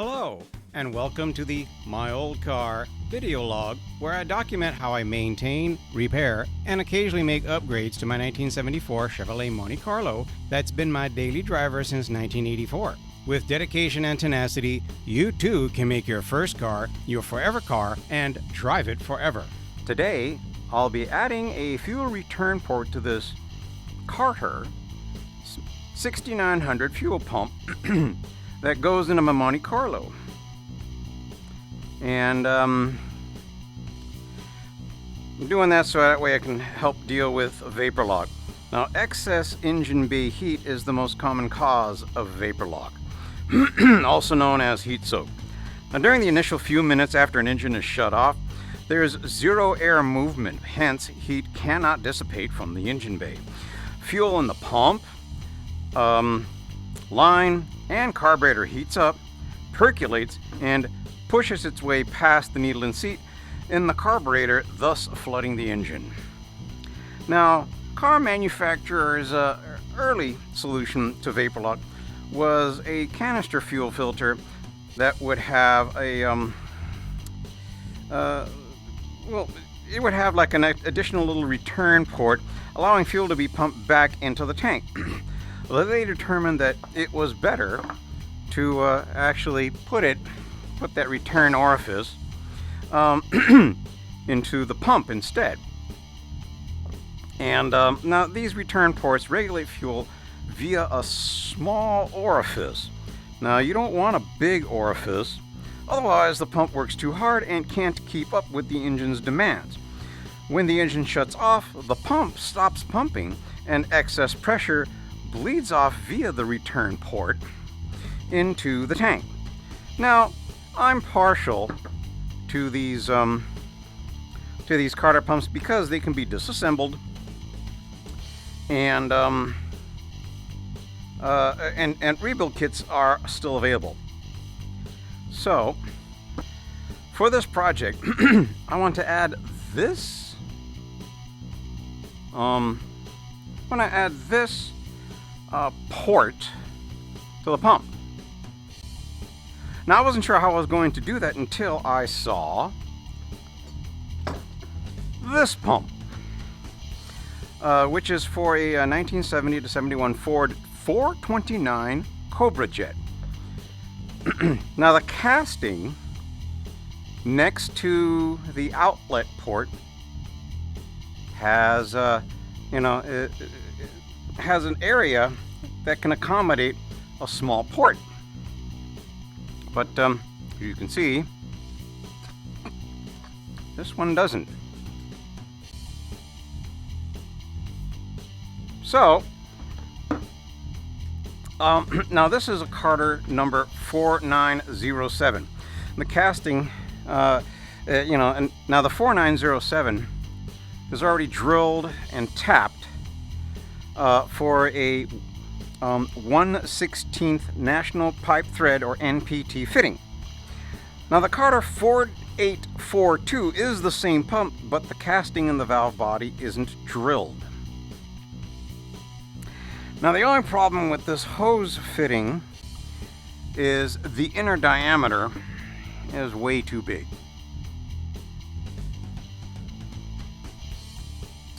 Hello, and welcome to the My Old Car video log, where I document how I maintain, repair, and occasionally make upgrades to my 1974 Chevrolet Monte Carlo that's been my daily driver since 1984. With dedication and tenacity, you too can make your first car your forever car and drive it forever. Today, I'll be adding a fuel return port to this Carter M6900 fuel pump that goes into my Monte Carlo. And I'm doing that so that way I can help deal with vapor lock. Now, excess engine bay heat is the most common cause of vapor lock, also known as heat soak. Now, during the initial few minutes after an engine is shut off, there's zero air movement, hence heat cannot dissipate from the engine bay. Fuel in the pump, line, and carburetor heats up, percolates, and pushes its way past the needle and seat in the carburetor, thus flooding the engine. Now, car manufacturers' early solution to vapor lock was a canister fuel filter that would have a it would have like an additional little return port, allowing fuel to be pumped back into the tank. Well, they determined that it was better to actually put that return orifice into the pump instead. And now these return ports regulate fuel via a small orifice. Now, you don't want a big orifice, otherwise the pump works too hard and can't keep up with the engine's demands. When the engine shuts off, the pump stops pumping and excess pressure bleeds off via the return port into the tank. Now, I'm partial to these Carter pumps because they can be disassembled, and rebuild kits are still available. So, for this project, I want to add this. Port to the pump. Now, I wasn't sure how I was going to do that until I saw this pump, which is for a 1970 to 71 Ford 429 Cobra Jet. Now, the casting next to the outlet port has it has an area that can accommodate a small port. But you can see, this one doesn't. So, now this is a Carter number 4907. The casting, and now the 4907 is already drilled and tapped for a 1/16th National Pipe Thread or NPT fitting. Now, the Carter 4842 is the same pump, but the casting in the valve body isn't drilled. Now, the only problem with this hose fitting is the inner diameter is way too big.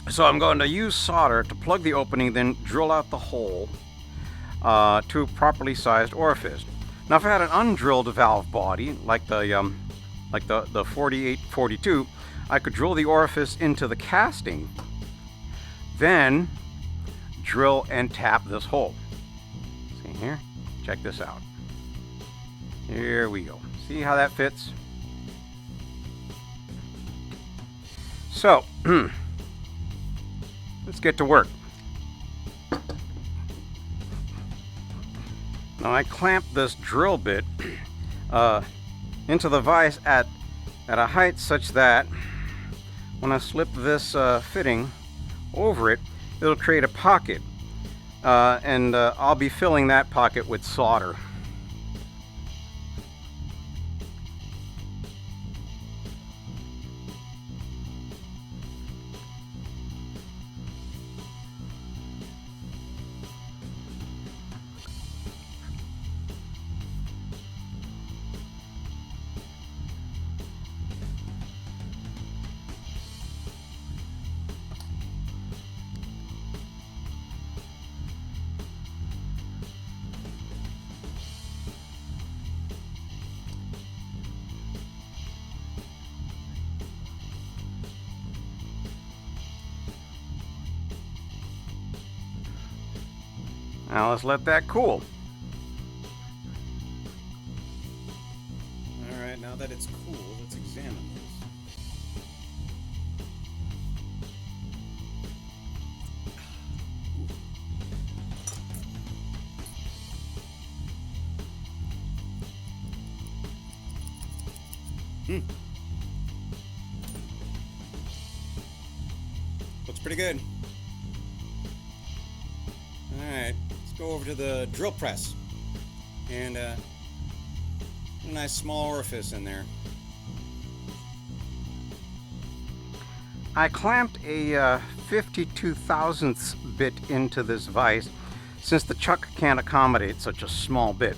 So I'm going to use solder to plug the opening, then drill out the hole to a properly sized orifice. Now, if I had an undrilled valve body like the 4842, I could drill the orifice into the casting, then drill and tap this hole. See here? Check this out. Here we go. See how that fits? So, let's get to work. Now, I clamp this drill bit into the vise at a height such that when I slip this fitting over it, it'll create a pocket, and I'll be filling that pocket with solder. Now let's let that cool. Alright, now that it's cool, let's examine this. Looks pretty good. Alright, let's go over to the drill press. And a nice small orifice in there. I clamped a 52 thousandths bit into this vise since the chuck can't accommodate such a small bit.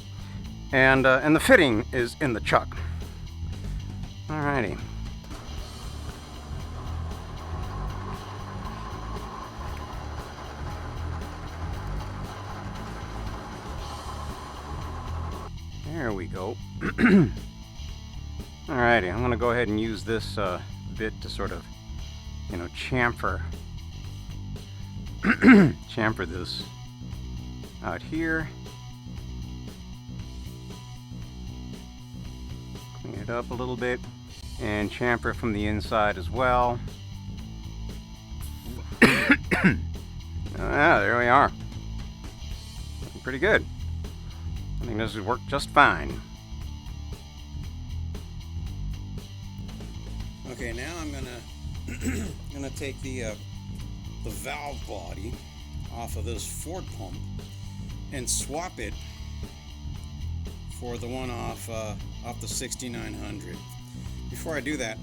And the fitting is in the chuck. Alrighty. There we go. Alrighty, I'm going to go ahead and use this bit to sort of, chamfer this out here. Clean it up a little bit and chamfer from the inside as well. There we are. Looking pretty good. I think this has worked just fine. Okay, now I'm gonna take the valve body off of this Ford pump and swap it for the one off the 6900. Before I do that,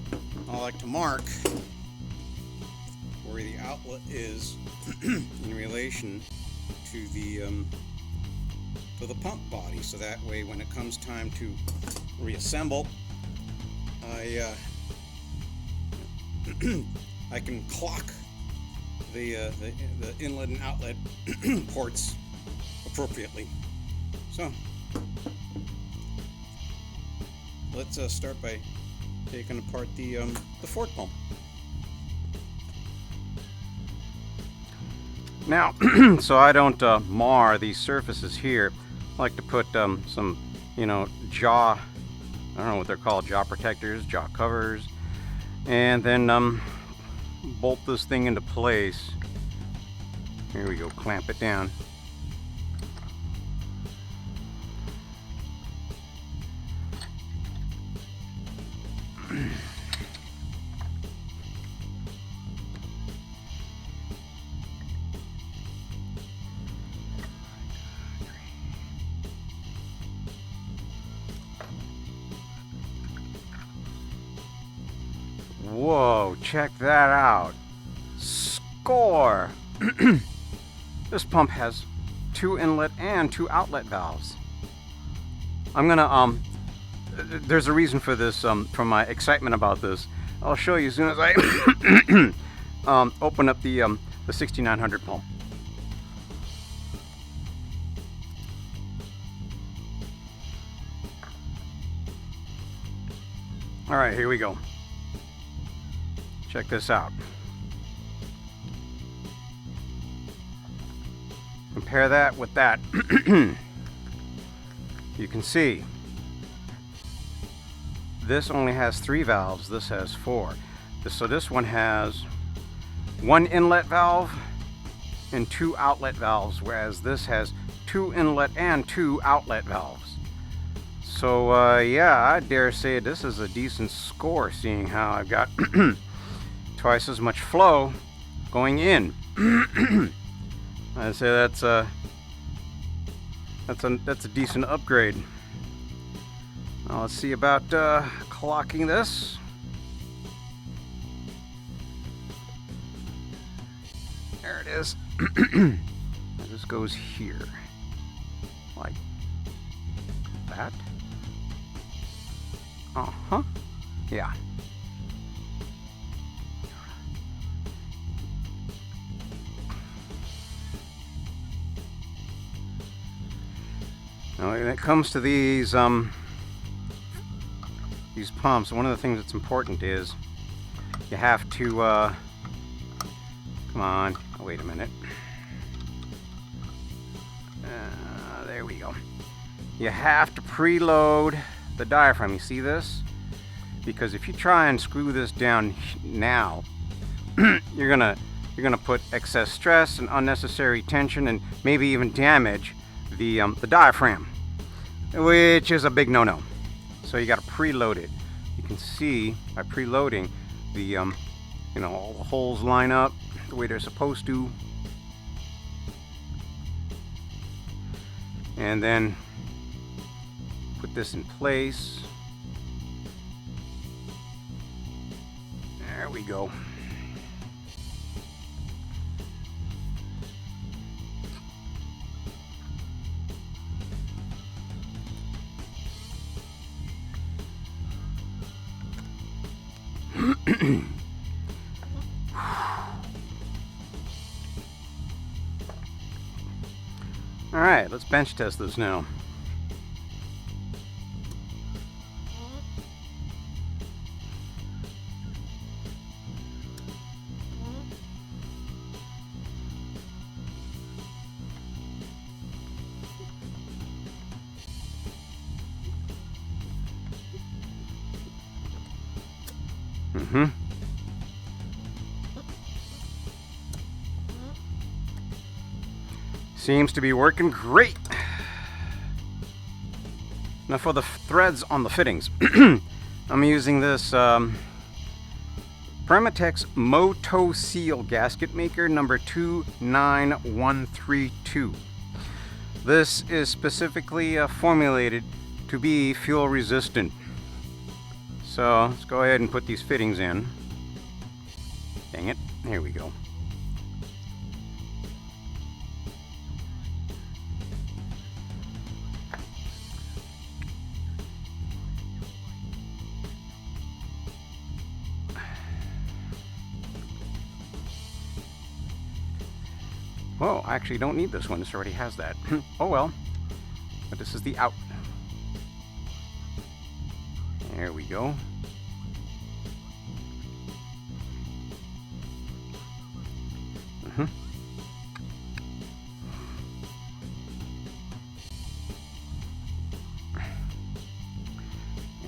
I like to mark where the outlet is in relation to the pump body, so that way when it comes time to reassemble, I can clock the inlet and outlet ports appropriately. So let's start by taking apart the Ford pump. Now, so I don't mar these surfaces here, I like to put some, jaw, I don't know what they're called, jaw protectors, jaw covers, and then bolt this thing into place. Here we go, clamp it down. Whoa, check that out. Score! This pump has 2 inlet and 2 outlet valves. I'm gonna, there's a reason for this, for my excitement about this. I'll show you as soon as I open up the 6900 pump. Alright, here we go. Check this out. Compare that with that. You can see this only has 3 valves, this has 4. So this one has 1 inlet valve and 2 outlet valves, whereas this has 2 inlet and 2 outlet valves. So yeah, I dare say this is a decent score, seeing how I've got twice as much flow going in. I'd say that's a decent upgrade. Now let's see about clocking this. There it is. This goes here, like that. Yeah. Now, when it comes to these pumps, one of the things that's important is you have to come on. Oh, wait a minute. go. You have to preload the diaphragm. You see this? Because if you try and screw this down now, you're gonna put excess stress and unnecessary tension and maybe even damage the diaphragm, which is a big no-no. So you got to preload it. You can see by preloading the all the holes line up the way they're supposed to, and then put this in place. There we go. All right, let's bench test this now. Seems to be working great. Now for the threads on the fittings, I'm using this Permatex Moto Seal gasket maker number 29132. This is specifically formulated to be fuel resistant. So let's go ahead and put these fittings in. Dang it, here we go. Whoa, I actually don't need this one. This already has that. Oh well. But this is the out. There we go.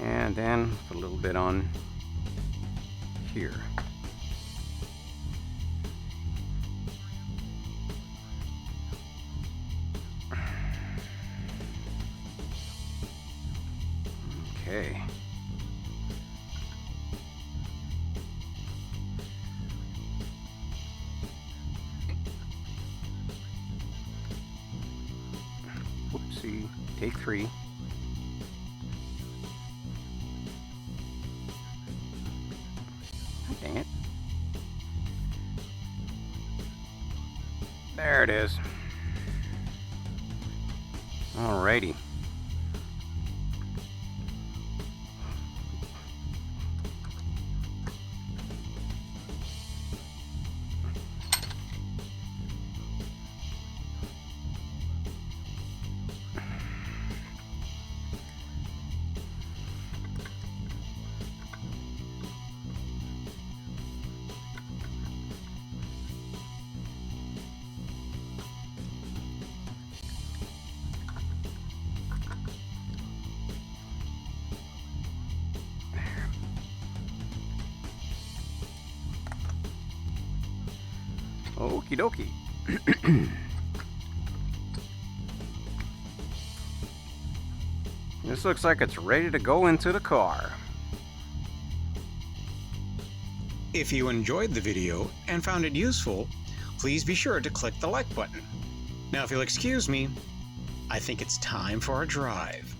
And then put a little bit on here. Okay. Whoopsie. Take 3. Dang it. There it is. Alrighty. Okie dokie. This looks like it's ready to go into the car. If you enjoyed the video and found it useful, please be sure to click the like button. Now if you'll excuse me, I think it's time for a drive.